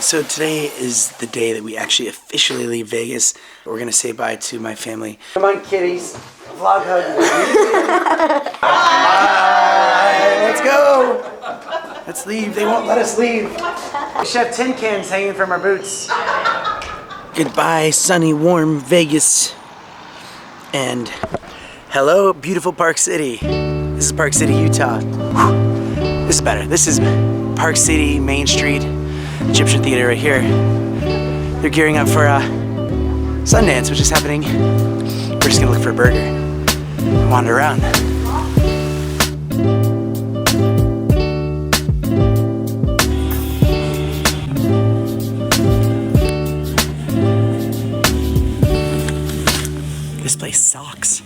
So today is the day that we actually officially leave Vegas. We're gonna say bye to my family. Come on, kitties. Vlog hug. Bye. Let's go. Let's leave. They won't let us leave. We should have tin cans hanging from our boots. Goodbye, sunny, warm Vegas. And hello, beautiful Park City. This is Park City, Utah. Whew. This is better. This is Park City, Main Street, Egyptian Theater right here. They're gearing up for Sundance, which is happening. We're just gonna look for a burger and wander around. This place sucks.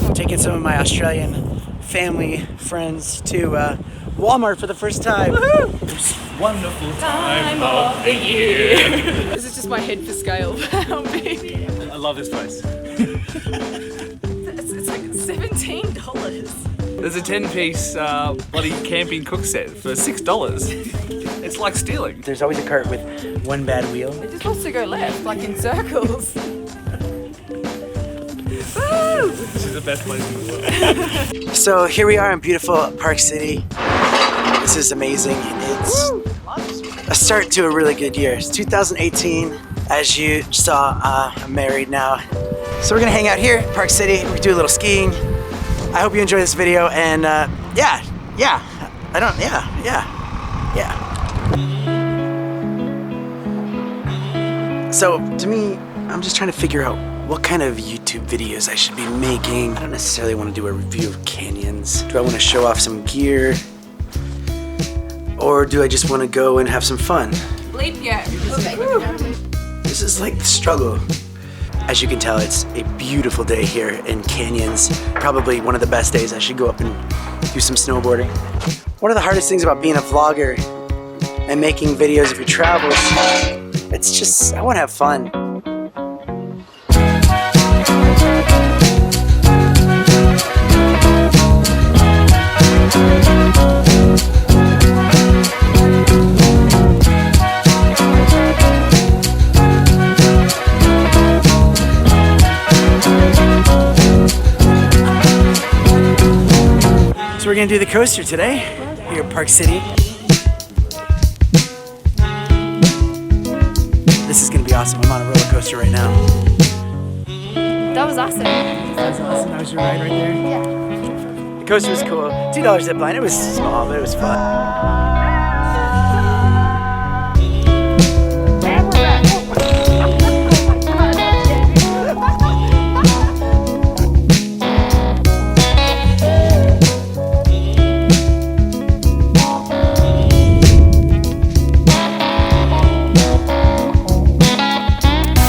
I'm taking some of my Australian family, friends to Walmart for the first time. Woohoo! It's wonderful time of the year. This is just my head for scale. How big? I love this place. It's like $17. There's a 10-piece bloody camping cook set for $6. It's like stealing. There's always a cart with one bad wheel. It just wants to go left, like in circles. This is the best place in the world. So here we are in beautiful Park City. This is amazing. It's a start to a really good year. It's 2018. As you saw, I'm married now. So we're gonna hang out here in Park City. We're gonna do a little skiing. I hope you enjoy this video and yeah. So to me, I'm just trying to figure out what kind of YouTube videos I should be making. I don't necessarily want to do a review of canyons. Do I want to show off some gear? Or do I just want to go and have some fun? Bleep, yeah. Okay. This is like the struggle. As you can tell, it's a beautiful day here in canyons. Probably one of the best days. I should go up and do some snowboarding. One of the hardest things about being a vlogger and making videos of your travels, it's just, I want to have fun. So we're gonna do the coaster today here at Park City. This is gonna be awesome. I'm on a roller coaster right now. That was awesome. That was awesome. That was your ride right there? Yeah. The coaster was cool. $2 zip line. It was small, but it was fun.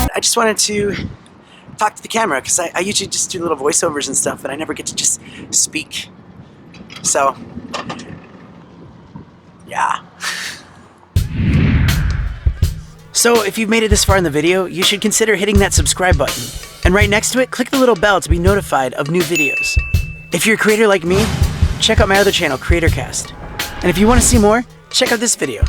I just wanted to talk to the camera because I usually just do little voiceovers and stuff, but I never get to just speak. So, yeah. So if you've made it this far in the video, you should consider hitting that subscribe button. And right next to it, click the little bell to be notified of new videos. If you're a creator like me, check out my other channel, CreatorCast. And if you want to see more, check out this video.